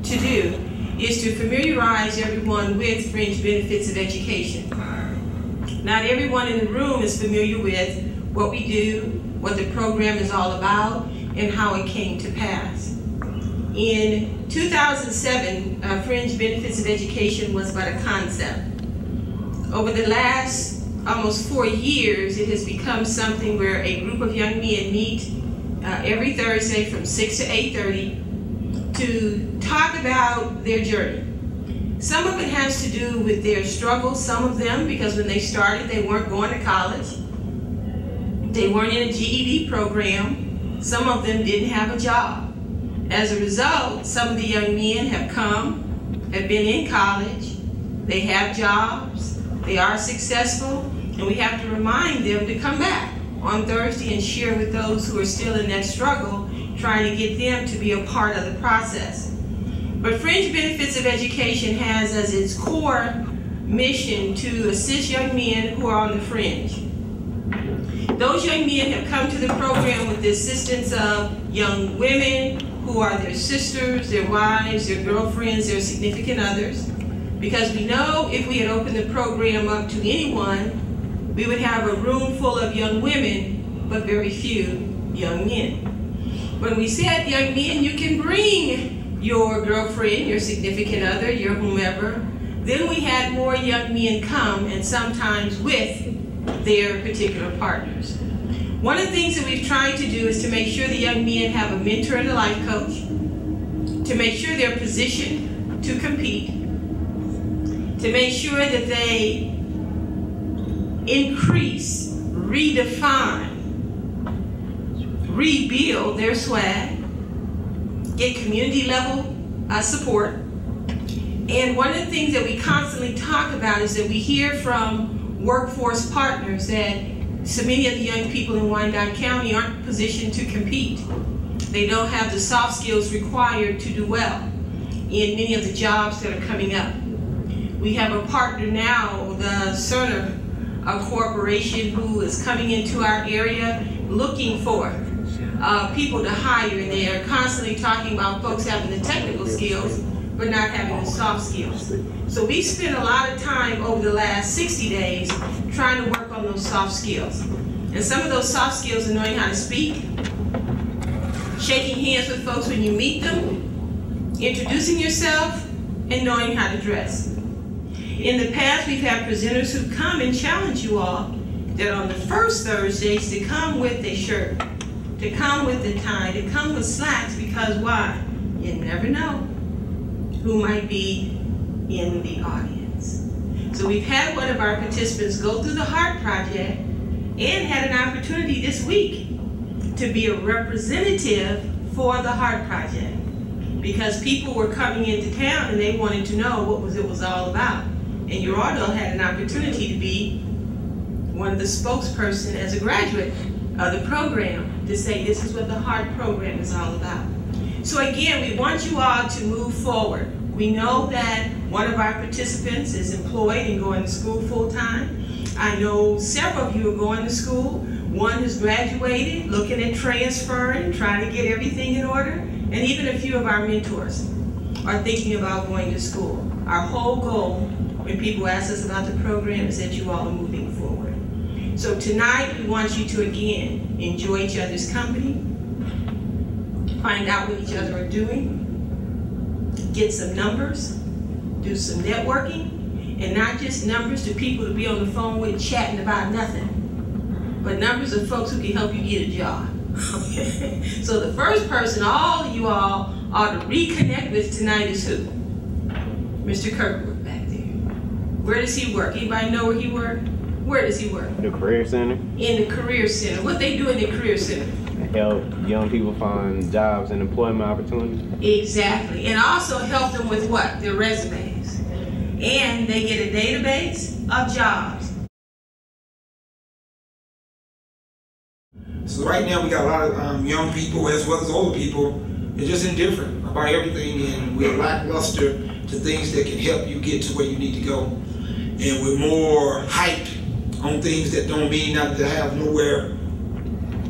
to do is to familiarize everyone with Fringe Benefits of Education. Not everyone in the room is familiar with what we do, what the program is all about, and how it came to pass. In 2007, Fringe Benefits of Education was but a concept. Over the last almost 4 years, it has become something where a group of young men meet every Thursday from 6 to 8:30 to talk about their journey. Some of it has to do with their struggles, some of them because when they started they weren't going to college, they weren't in a GED program, some of them didn't have a job. As a result, some of the young men have been in college, they have jobs, they are successful, and we have to remind them to come back on Thursday and share with those who are still in that struggle, trying to get them to be a part of the process. But Fringe Benefits of Education has as its core mission to assist young men who are on the fringe. Those young men have come to the program with the assistance of young women who are their sisters, their wives, their girlfriends, their significant others, because we know if we had opened the program up to anyone, we would have a room full of young women, but very few young men. When we said young men, you can bring your girlfriend, your significant other, your whomever, then we had more young men come, and sometimes with their particular partners. One of the things that we've tried to do is to make sure the young men have a mentor and a life coach, to make sure they're positioned to compete, to make sure that they increase, redefine, rebuild their swag, get community level support. And one of the things that we constantly talk about is that we hear from workforce partners that so many of the young people in Wyandotte County aren't positioned to compete. They don't have the soft skills required to do well in many of the jobs that are coming up. We have a partner now, the Cerner corporation, who is coming into our area looking for people to hire, and they are constantly talking about folks having the technical skills but not having the soft skills. So we spent a lot of time over the last 60 days trying to work on those soft skills. And some of those soft skills are knowing how to speak, shaking hands with folks when you meet them, introducing yourself, and knowing how to dress. In the past, we've had presenters who come and challenge you all that on the first Thursdays to come with a shirt, to come with a tie, to come with slacks, because why? You never know who might be in the audience. So we've had one of our participants go through the Heart Project and had an opportunity this week to be a representative for the Heart Project, because people were coming into town and they wanted to know what it was all about. And Gerardo had an opportunity to be one of the spokesperson as a graduate of the program to say this is what the Heart program is all about. So again, we want you all to move forward. We know that one of our participants is employed and going to school full-time. I know several of you are going to school. One has graduated, looking at transferring, trying to get everything in order, and even a few of our mentors are thinking about going to school. Our whole goal when people ask us about the program is that you all are moving forward. So tonight, we want you to, again, enjoy each other's company, find out what each other are doing, get some numbers, do some networking, and not just numbers to people to be on the phone with chatting about nothing, but numbers of folks who can help you get a job. Okay? So the first person all of you all ought to reconnect with tonight is who? Mr. Kirkwood back there. Where does he work? Anybody know where he works? Where does he work? The Career Center. In the Career Center. What they do in the Career Center? Help young people find jobs and employment opportunities. Exactly. And also help them with what? Their resumes. And they get a database of jobs. So right now we got a lot of young people as well as older people. They're just indifferent about everything, and we're lackluster to things that can help you get to where you need to go. And we're more hyped on things that don't mean nothing, that have nowhere,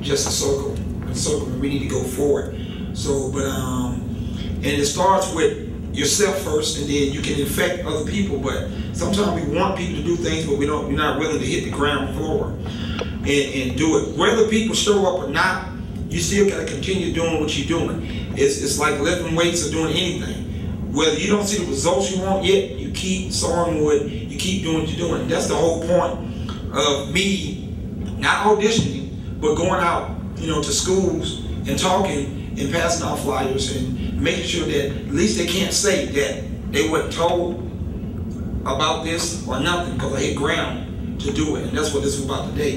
just a circle, and we need to go forward. So, but, and it starts with yourself first, and then you can infect other people. But sometimes we want people to do things, but we're not willing to hit the ground floor and do it. Whether people show up or not, you still got to continue doing what you're doing. It's like lifting weights or doing anything. Whether you don't see the results you want yet, you keep sawing wood, you keep doing what you're doing. That's the whole point of me not auditioning, but going out, to schools and talking and passing out flyers and making sure that at least they can't say that they weren't told about this or nothing, because I hit ground to do it. And that's what this is about today.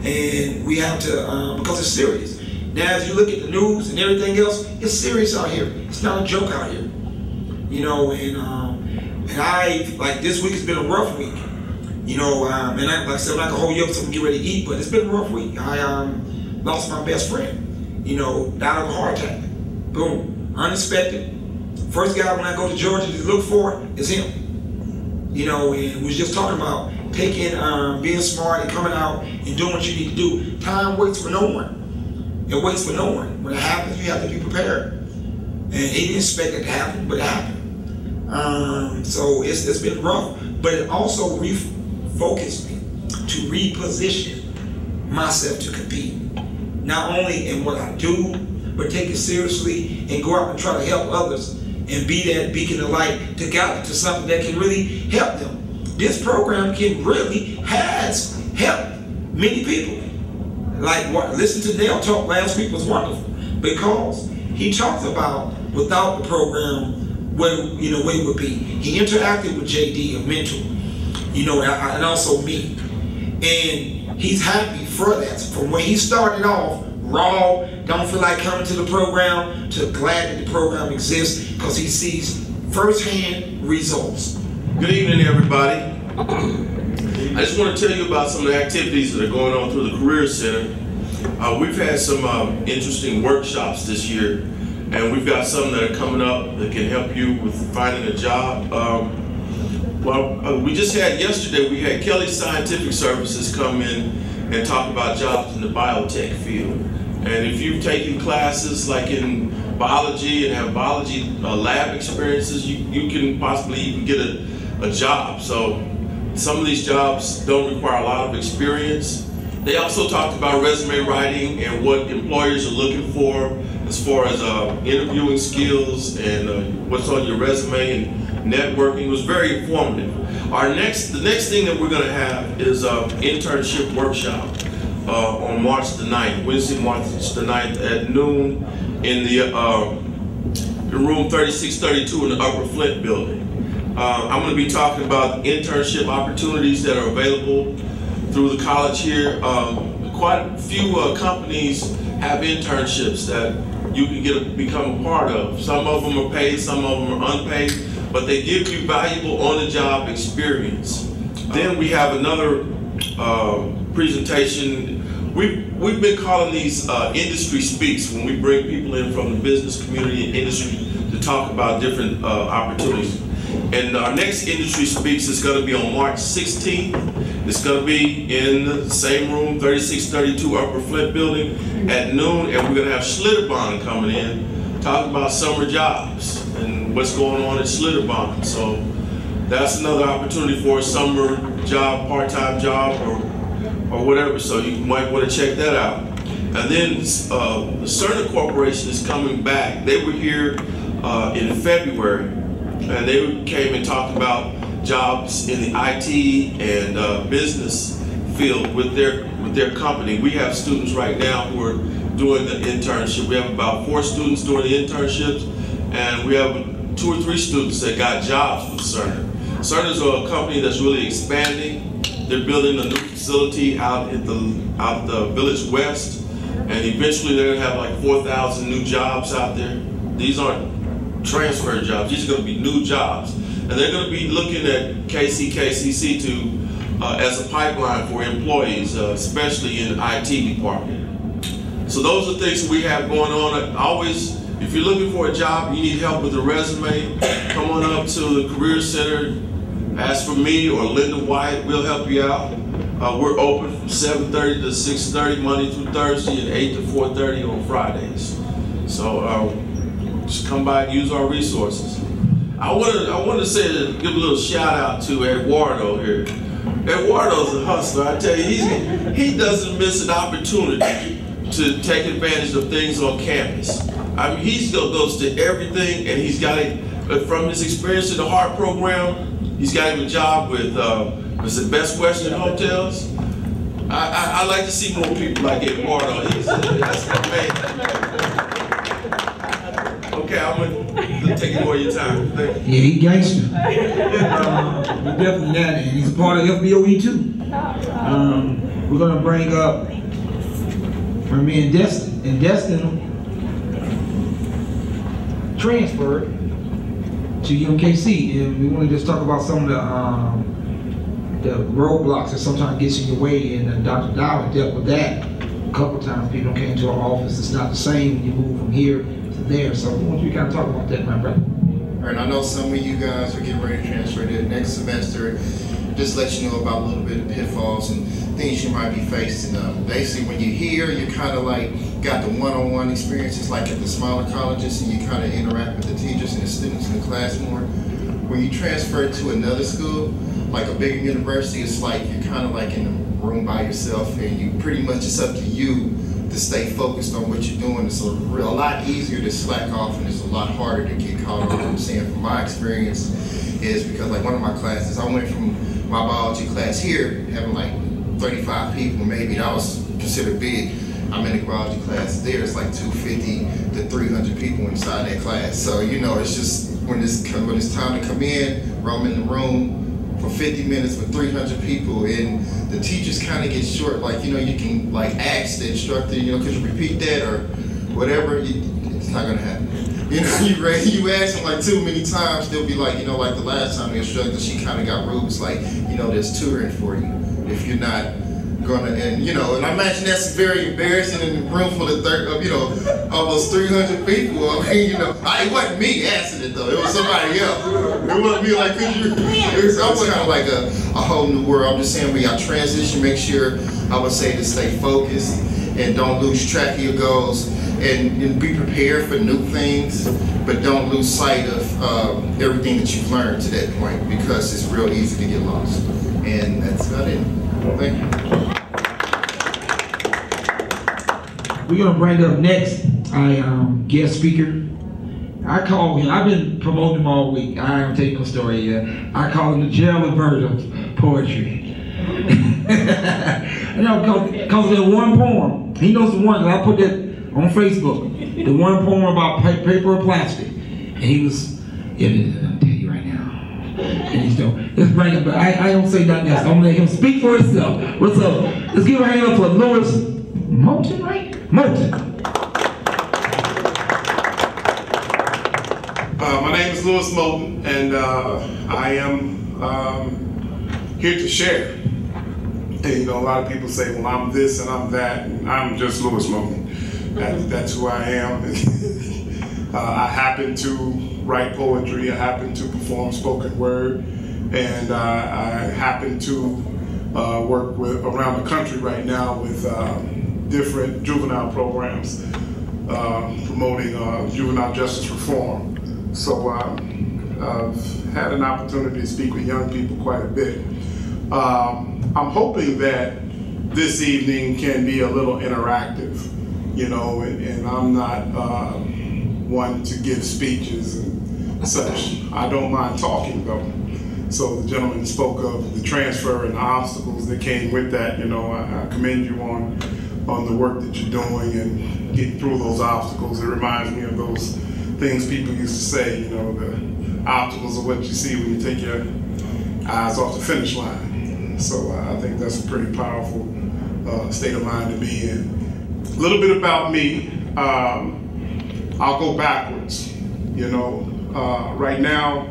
And we have to, because it's serious. Now, as you look at the news and everything else, it's serious out here. It's not a joke out here. And I, like, this week has been a rough week. And like I said, I'm not gonna hold you up so we can get ready to eat, but it's been a rough week. I lost my best friend, died of a heart attack. Boom, unexpected. First guy when I go to Georgia to look for is him. And we was just talking about taking, being smart and coming out and doing what you need to do. Time waits for no one. It waits for no one. When it happens, you have to be prepared. And he didn't expect it to happen, but it happened. So it's been rough, but it also refocused me to reposition myself to compete. Not only in what I do, but take it seriously and go out and try to help others and be that beacon of light to guide to something that can really help them. This program has helped many people. Like listen to Dale talk last week was wonderful, because he talked about without the program where it would be. He interacted with JD, a mentor, and also me, and he's happy for that. From when he started off raw, don't feel like coming to the program, to glad that the program exists, because he sees firsthand results. Good evening, everybody. I just want to tell you about some of the activities that are going on through the Career Center. We've had some interesting workshops this year, and we've got some that are coming up that can help you with finding a job. We just had yesterday, we had Kelly Scientific Services come in and talk about jobs in the biotech field. And if you've taken classes like in biology and have biology lab experiences, you can possibly even get a job. So some of these jobs don't require a lot of experience. They also talked about resume writing and what employers are looking for as far as interviewing skills and what's on your resume, and networking. It was very informative. The next thing that we're going to have is an internship workshop on March the 9th, Wednesday, March the 9th at noon in the room 3632 in the Upper Flint building. I'm going to be talking about internship opportunities that are available through the college here. Quite a few companies have internships that you can become a part of. Some of them are paid, some of them are unpaid, but they give you valuable on-the-job experience. Then we have another presentation. We've been calling these industry speaks, when we bring people in from the business community and industry to talk about different opportunities. And our next industry speaks is going to be on March 16th. It's going to be in the same room, 3632 Upper Flint building at noon, and we're going to have Schlitterbahn coming in, talking about summer jobs and what's going on at Schlitterbahn. So that's another opportunity for a summer job, part-time job, or whatever. So you might want to check that out. And then the Cerner Corporation is coming back. They were here in February. And they came and talked about jobs in the IT and business field with their company. We have students right now who are doing the internship. We have about 4 students doing the internships, and we have 2 or 3 students that got jobs with Cerner. Cerner is a company that's really expanding. They're building a new facility out at the Village West, and eventually they're gonna have like 4,000 new jobs out there. These aren't transfer jobs. These are going to be new jobs, and they're going to be looking at KCKCC as a pipeline for employees, especially in the IT department. So those are things we have going on. Always, if you're looking for a job, you need help with a resume, come on up to the Career Center, ask for me or Linda White. We'll help you out. We're open from 7:30 to 6:30 Monday through Thursday, and 8 to 4:30 on Fridays. So just come by and use our resources. I want to give a little shout out to Eduardo here. Eduardo's a hustler. I tell you, he doesn't miss an opportunity to take advantage of things on campus. I mean, he goes to everything, and he's got it from his experience in the HEART program. He's got him a job with Best Western Hotels. I like to see more people like Eduardo. That's amazing. Okay, I'm gonna take more of your time. Thank you. Yeah, he gangster. We're definitely that, and he's a part of FBOE too. We're gonna bring up me and Destin. And Destin transferred to UMKC, and we want to just talk about some of the roadblocks that sometimes gets in your way, and Dr. Dow dealt with that a couple of times. People came to our office. It's not the same when you move from here to there. So we want you to kind of talk about that, my brother. All right, I know some of you guys are getting ready to transfer to the next semester. Just let you know about a little bit of pitfalls and things you might be facing. Basically, when you're here, you kind of like got the one-on-one experiences like at the smaller colleges, and you kind of interact with the teachers and the students in the class more. When you transfer to another school, like a bigger university, it's like you're kind of like in a room by yourself, and you pretty much, it's up to you to stay focused on what you're doing. It's a lot easier to slack off, and it's a lot harder to get caught up. I'm saying from my experience is because like one of my classes, I went from my biology class here, having like 35 people, maybe that was considered big. I'm in the biology class there, it's like 250 to 300 people inside that class. So, you know, it's just when it's time to come in, I'm in the room for 50 minutes with 300 people, and the teachers kind of get short. Like, you know, you can like ask the instructor, you know, could you repeat that or whatever. It's not gonna happen. You know, you ask them like too many times, they'll be like, you know, like the last time the instructor, she kind of got rude. It's like, you know, there's tutoring for you if you're not gonna, and you know, and I imagine that's very embarrassing in a room full of almost 300 people. I mean, you know, it wasn't me asking it though. It was somebody else. It wasn't me like, could you? It was kind of like a whole new world. I'm just saying, when y'all transition, make sure, I would say, to stay focused and don't lose track of your goals, and be prepared for new things, but don't lose sight of everything that you've learned to that point, because it's real easy to get lost. And that's about it. Thank you. We're gonna bring up next guest speaker. I call him, I've been promoting him all week. I haven't taken no story yet. I call him the Gerald Bird of poetry. You know, because that one poem, he knows the one, I put that on Facebook, the one poem about paper or plastic. And he was, I'll tell you right now. And he's doing, let's bring him, but I don't say nothing else. I'm gonna let him speak for himself. What's up? Let's give a hand up for Louis Moten, right? Moten. My name is Louis Moten, and I am here to share. And, you know, a lot of people say, well, I'm this and I'm that, and I'm just Louis Moten. That's who I am. I happen to write poetry, I happen to perform spoken word, and I happen to work around the country right now with different juvenile programs promoting juvenile justice reform. So I've had an opportunity to speak with young people quite a bit. I'm hoping that this evening can be a little interactive, you know, and I'm not one to give speeches and such. I don't mind talking though. So the gentleman spoke of the transfer and the obstacles that came with that. You know, I commend you on the work that you're doing and getting through those obstacles. It reminds me of those things people used to say, you know, the obstacles are what you see when you take your eyes off the finish line. So I think that's a pretty powerful state of mind to be in. A little bit about me, I'll go backwards. You know, right now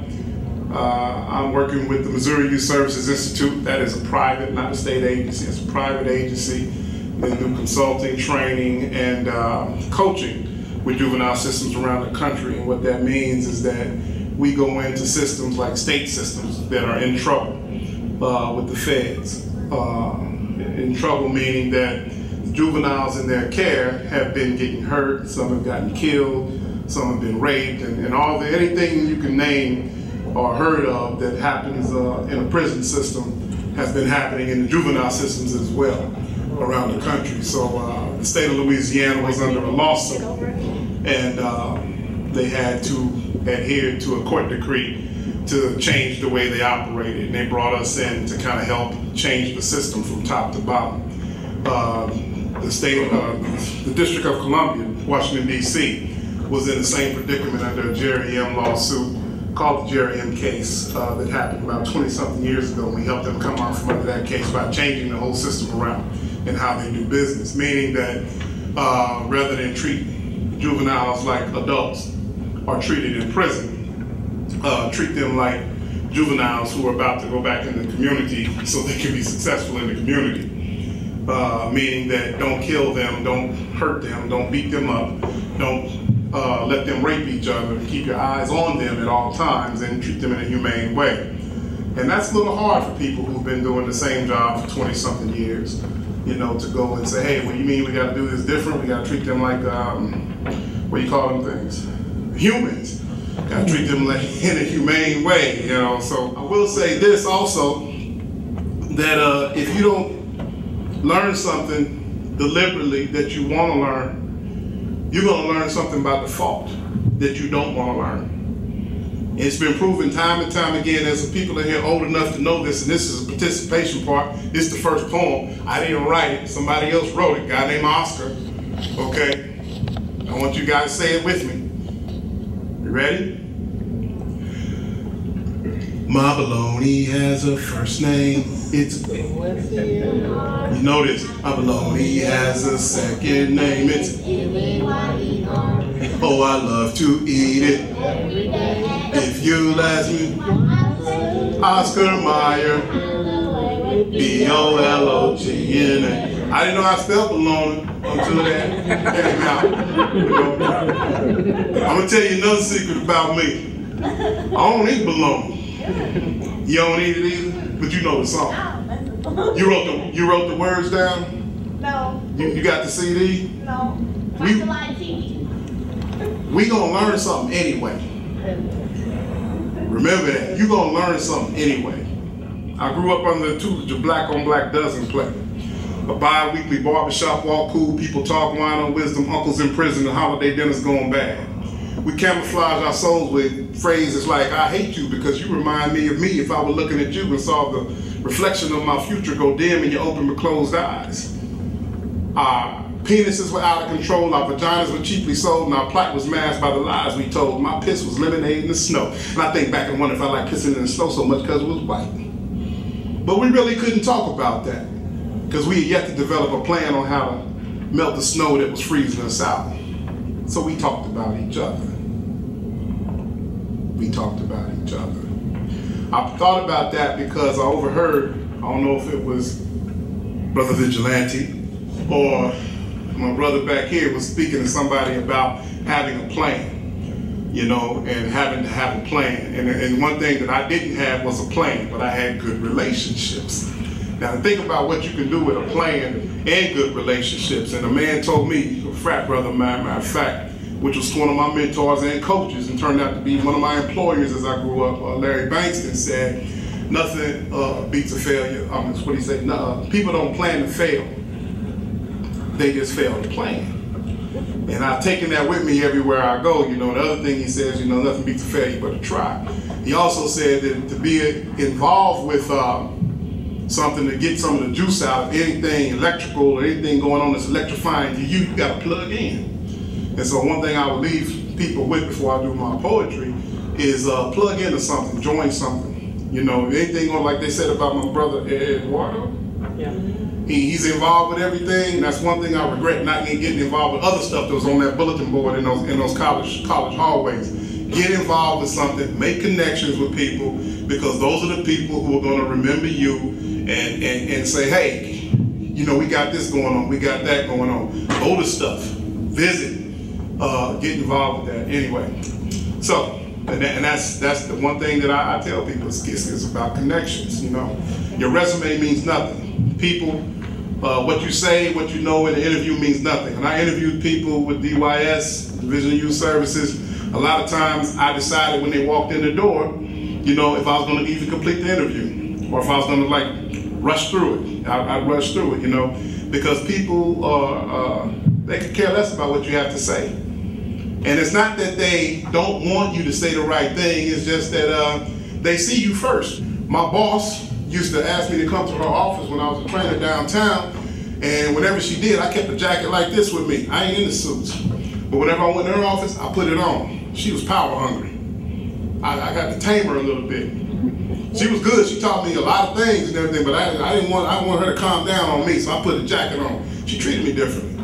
I'm working with the Missouri Youth Services Institute. That is a private, not a state agency, it's a private agency. They do consulting, training, and coaching with juvenile systems around the country. And what that means is that we go into systems like state systems that are in trouble with the feds. In trouble meaning that juveniles in their care have been getting hurt, some have gotten killed, some have been raped, and anything you can name or heard of that happens in the prison system has been happening in the juvenile systems as well around the country. So the state of Louisiana was under a lawsuit, and they had to adhere to a court decree to change the way they operated, and they brought us in to kind of help change the system from top to bottom. The District of Columbia, Washington, D.C., was in the same predicament under a Jerry M. lawsuit called the Jerry M. case that happened about 20-something years ago. We helped them come out from under that case by changing the whole system around and how they do business, meaning that rather than treat juveniles like adults are treated in prison, treat them like juveniles who are about to go back in the community so they can be successful in the community. Meaning that don't kill them, don't hurt them, don't beat them up, don't let them rape each other, keep your eyes on them at all times and treat them in a humane way. And that's a little hard for people who've been doing the same job for 20-something years, you know, to go and say, hey, what do you mean we gotta do this different? We gotta treat them like, what do you call them things? Humans. Gotta treat them like in a humane way, you know. So I will say this also, that if you don't learn something deliberately that you want to learn, you're going to learn something by default that you don't want to learn. It's been proven time and time again, as the people in here old enough to know this, and this is a participation part. This is the first poem. I didn't write it. Somebody else wrote it, a guy named Oscar. Okay? I want you guys to say it with me. You ready? My baloney has a first name. It's you know this. My baloney has a second name. It's oh, I love to eat it. If you ask me, Oscar Mayer, B-O-L-O-G-N-A. I didn't know how to spell baloney until that came out. You know? I'm gonna tell you another secret about me. I don't eat bologna. You don't eat it either, but you know the song. You wrote the words down? No. You got the CD? No. We gonna learn something anyway. Remember that. You gonna learn something anyway. I grew up under the tutelage of Black on Black Dozen Play. A bi-weekly barbershop walk, cool people talk, wine on wisdom, uncles in prison, and holiday dinners going bad. We camouflage our souls with phrases like, I hate you because you remind me of me if I were looking at you and saw the reflection of my future go dim in your open but closed eyes. Our penises were out of control, our vaginas were cheaply sold, and our plot was masked by the lies we told. My piss was lemonade in the snow. And I think back and wonder if I like pissing in the snow so much because it was white. But we really couldn't talk about that because we had yet to develop a plan on how to melt the snow that was freezing us out. So we talked about each other. We talked about each other. I thought about that because I overheard, I don't know if it was Brother Vigilante or my brother back here was speaking to somebody about having a plan, you know, and having to have a plan. And one thing that I didn't have was a plan, but I had good relationships. Now think about what you can do with a plan and good relationships. And a man told me, a frat brother, matter of fact, which was one of my mentors and coaches and turned out to be one of my employers as I grew up, Larry Bankston, said, nothing beats a failure. That's what he said. No, people don't plan to fail. They just fail to plan. And I've taken that with me everywhere I go. You know, the other thing he says, you know, nothing beats a failure but a try. He also said that to be involved with something to get some of the juice out of anything electrical or anything going on that's electrifying to you, you got to plug in. And so one thing I would leave people with before I do my poetry is plug into something, join something. You know, anything on, like they said about my brother Eduardo, yeah. He's involved with everything. And that's one thing I regret, not getting involved with other stuff that was on that bulletin board in those college hallways. Get involved with something, make connections with people, because those are the people who are going to remember you and say, hey, you know, we got this going on, we got that going on. Go to stuff, visit. Get involved with that anyway. So, and that's the one thing that I tell people is about connections. You know, your resume means nothing. People, what you say, what you know in an interview means nothing. And I interviewed people with DYS, Division of Youth Services, A lot of times I decided when they walked in the door, you know, if I was going to even complete the interview, or if I was going to like rush through it. I'd rush through it, you know, because people are, they could care less about what you have to say. And it's not that they don't want you to say the right thing, it's just that they see you first. My boss used to ask me to come to her office when I was a trainer downtown, and whenever she did, I kept a jacket like this with me. I ain't into suits. But whenever I went to her office, I put it on. She was power hungry. I got to tame her a little bit. She was good. She taught me a lot of things and everything, but I didn't want her to calm down on me, so I put a jacket on. She treated me differently.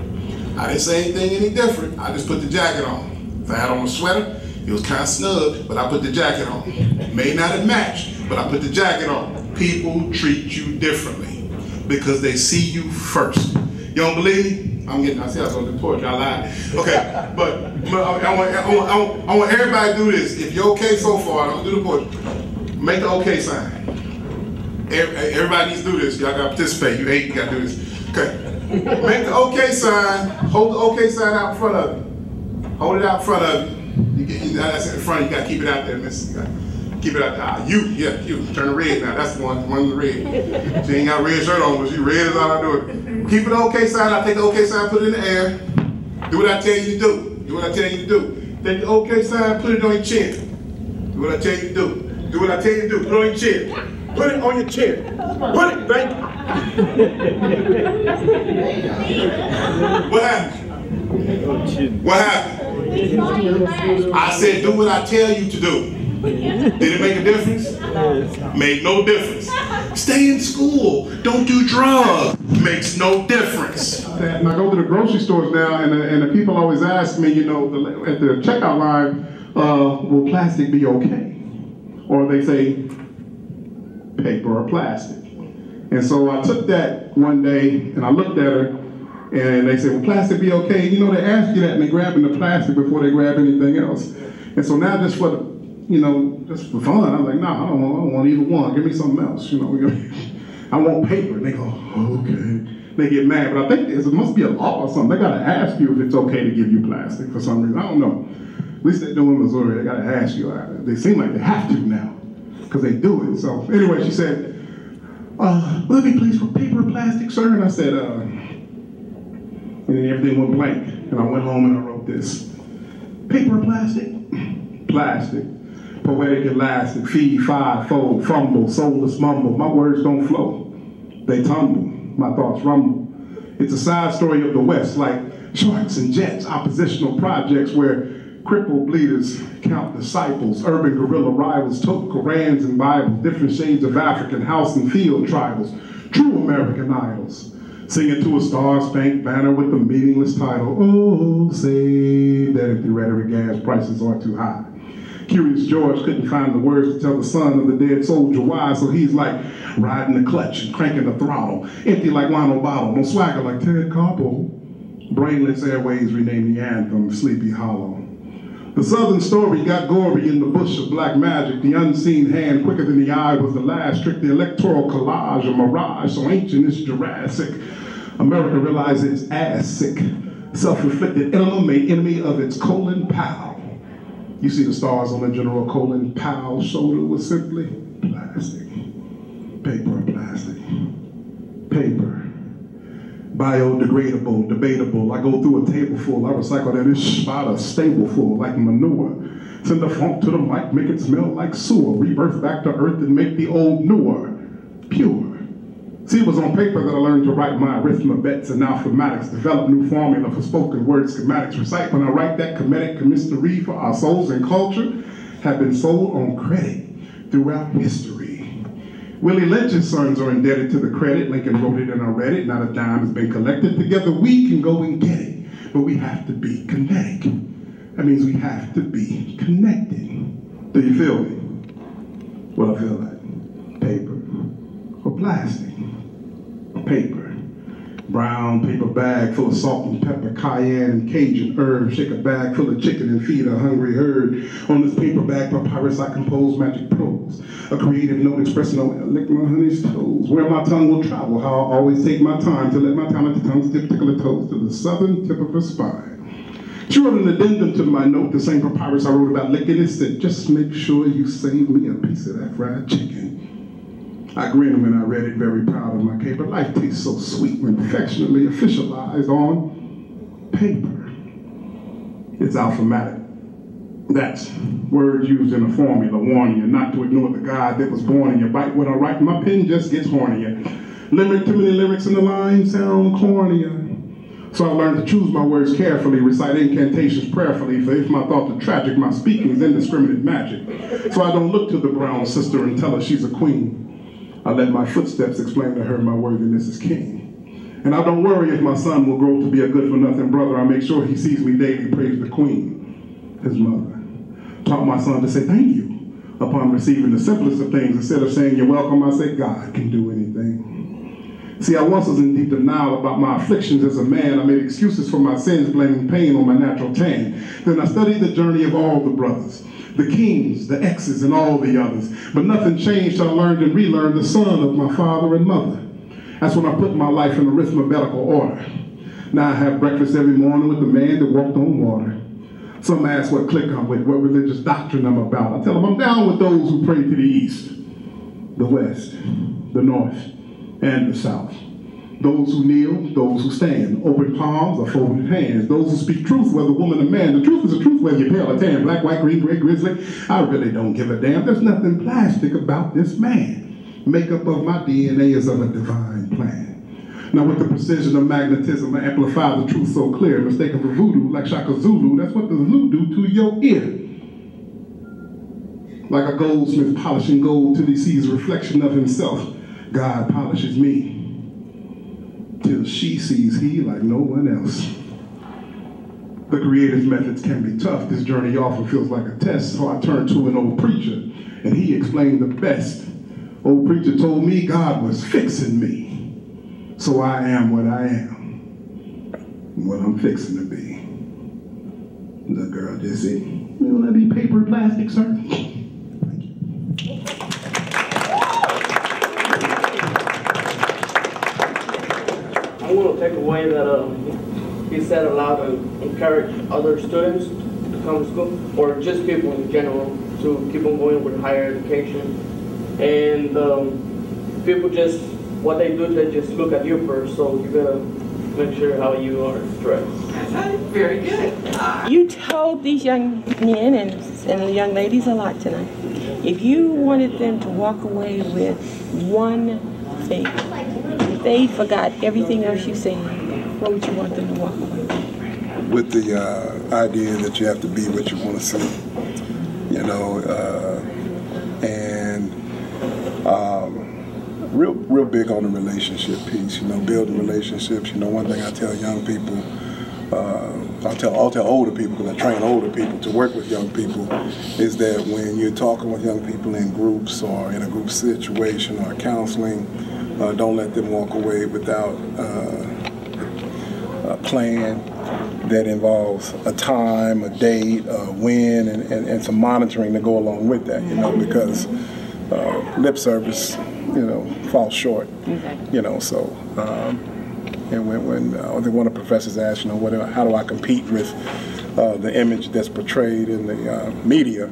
I didn't say anything any different. I just put the jacket on. If I had on a sweater, it was kind of snug, but I put the jacket on. It may not have matched, but I put the jacket on. People treat you differently because they see you first. You don't believe me? I see I was going to do poetry, I lied. Okay, but I want everybody to do this. If you're okay so far, I'm going to do the poetry. Make the okay sign. Everybody needs to do this. Y'all got to participate. You 8, you got to do this. Okay. Make the okay sign. Hold the okay sign out in front of you. Hold it out in front of you. That's in front. You got to keep it out there, miss. You got to keep it out there. You. Turn the red now. That's the one in the red. She ain't got a red shirt on, but she red is all I do. Keep it the okay sign. I take the okay sign, put it in the air. Do what I tell you to do. Do what I tell you to do. Take the okay sign, put it on your chin. Do what I tell you to do. Do what I tell you to do. Put it on your chin. Put it on your chin. Put it, thank you. What happened? What happened? I said, do what I tell you to do. Did it make a difference? Made no difference. Stay in school. Don't do drugs. Makes no difference. And I go to the grocery stores now, and the people always ask me, you know, at the checkout line, will plastic be okay? Or they say, paper or plastic. And so I took that one day, and I looked at her, and they said, will plastic be okay? You know, they ask you that, and they're grabbing the plastic before they grab anything else. And so now just for the, you know, just for fun, I'm like, nah, I don't want either one. Give me something else. You know, I want paper. And they go, okay. They get mad, but I think it must be a law or something. They gotta ask you if it's okay to give you plastic for some reason. I don't know. At least they do in Missouri. They gotta ask you. They seem like they have to now, because they do it. So anyway, she said, will it be please for paper or plastic, sir? And I said, and then everything went blank. And I went home and I wrote this. Paper or plastic? Plastic. Poetic, elastic, feed, five, fold, fumble, soulless mumble. My words don't flow. They tumble. My thoughts rumble. It's a side story of the West, like sharks and jets, oppositional projects where crippled bleeders count disciples, urban guerrilla rivals, tote Korans and Bibles, different shades of African house and field tribals, true American idols, singing to a star-spanked banner with the meaningless title, oh, save that empty rhetoric, gas prices are too high. Curious George couldn't find the words to tell the son of the dead soldier why, so he's like riding the clutch and cranking the throttle, empty like wino bottle, no swagger like Ted Koppel. Brainless airways rename the anthem, Sleepy Hollow. The southern story got gory in the bush of black magic. The unseen hand, quicker than the eye, was the last trick. The electoral collage, a mirage so ancient it's Jurassic. America realized it's ass sick, self-inflicted enemy of its Colin Powell. You see the stars on the General Colin Powell shoulder was simply plastic. Paper or plastic. Paper. Biodegradable, debatable. I go through a table full. I recycle that ish spot a stable full like manure. Send the funk to the mic, make it smell like sewer. Rebirth back to earth and make the old newer. Pure. See, it was on paper that I learned to write my arithmetics and alphabetics, develop new formula for spoken word schematics, recite when I write that comedic chemistry for our souls and culture have been sold on credit throughout history. Willie Lynch's sons are indebted to the credit. Lincoln wrote it and I read it. Not a dime has been collected. Together we can go and get it, but we have to be kinetic. That means we have to be connected. Do you feel me? What I feel like? Paper or plastic? Paper. Brown paper bag full of salt and pepper, cayenne and Cajun herbs. Shake a bag full of chicken and feed a hungry herd. On this paper bag papyrus I compose magic prose. A creative note expressing how I lick my honey's toes. Where my tongue will travel, how I always take my time to let my talented tongue stick tickle the toes to the southern tip of her spine. She wrote an addendum to my note, the same papyrus I wrote about licking. It said, just make sure you save me a piece of that fried chicken. I grinned when I read it, very proud of my caper. Life tastes so sweet when affectionately officialized on paper. It's alphabetic. That's words used in a formula, warning you not to ignore the God that was born in you. Bite what I write, my pen just gets hornier. Limerick, too many lyrics in the line sound cornier. So I learned to choose my words carefully, recite incantations prayerfully, for if my thoughts are tragic, my speaking is indiscriminate magic. So I don't look to the brown sister and tell her she's a queen. I let my footsteps explain to her my worthiness as king. And I don't worry if my son will grow to be a good-for-nothing brother. I make sure he sees me daily praise the queen, his mother. Taught my son to say thank you upon receiving the simplest of things. Instead of saying you're welcome, I say God can do anything. See, I once was in deep denial about my afflictions as a man. I made excuses for my sins, blaming pain on my natural tan. Then I studied the journey of all the brothers, the kings, the exes, and all the others. But nothing changed till I learned and relearned the son of my father and mother. That's when I put my life in arithmetical order. Now I have breakfast every morning with the man that walked on water. Some ask what clique I'm with, what religious doctrine I'm about. I tell them I'm down with those who pray to the east, the west, the north, and the south. Those who kneel, those who stand, open palms or folded hands. Those who speak truth, whether woman or man. The truth is the truth, whether you're pale or tan, black, white, green, gray, grizzly. I really don't give a damn. There's nothing plastic about this man. Makeup of my DNA is of a divine plan. Now with the precision of magnetism, I amplify the truth so clear, mistaken for voodoo, like Shaka Zulu. That's what the Zulu do to your ear. Like a goldsmith polishing gold till he sees a reflection of himself, God polishes me till she sees he like no one else. The Creator's methods can be tough. This journey often feels like a test, so I turned to an old preacher, and he explained the best. Old preacher told me God was fixing me, so I am what I am, what I'm fixing to be. The girl just said, "Will that be paper or plastic, sir?" I want to take away that he said allowed to encourage other students to come to school, or just people in general, to keep on going with higher education. And people just, what they do, they just look at you first, so you gotta make sure how you are dressed. That's very good. You told these young men and young ladies a lot tonight. If you wanted them to walk away with one thing, if they forgot everything else you said, what would you want them to walk away with? With the idea that you have to be what you want to see, you know, and real big on the relationship piece, you know, building relationships. You know, one thing I tell young people, I'll tell older people, because I train older people to work with young people, is that when you're talking with young people in groups or in a group situation or counseling, don't let them walk away without a plan that involves a time, a date, a when, and some monitoring to go along with that, you know, because lip service, you know, falls short, you know, so, and when I think one of the professors asked, you know, how do I compete with the image that's portrayed in the media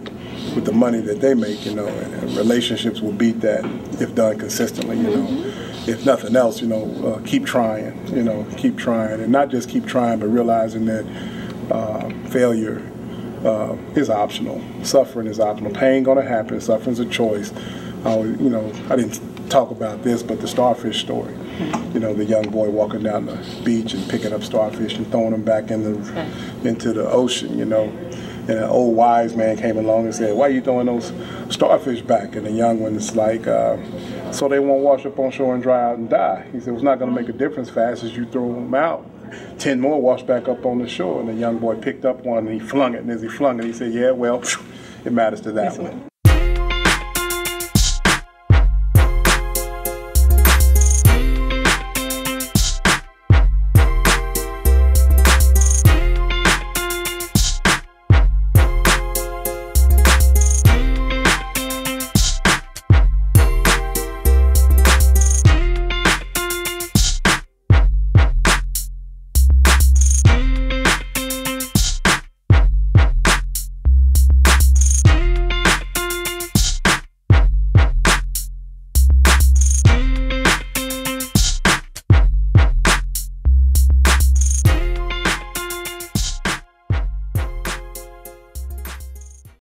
with the money that they make, you know, and relationships will beat that if done consistently, you know. If nothing else, you know, keep trying, you know, keep trying, and not just keep trying, but realizing that failure is optional. Suffering is optional. Pain gonna happen. Suffering's a choice. You know, I didn't talk about this, but the starfish story. You know, the young boy walking down the beach and picking up starfish and throwing them back into the ocean, you know. And an old wise man came along and said, "Why are you throwing those starfish back?" And the young one is like, "So they won't wash up on shore and dry out and die." He said, "It's not going to make a difference fast as you throw them out. 10 more wash back up on the shore." And the young boy picked up one and he flung it. And as he flung it, he said, "Yeah, well, it matters to that one."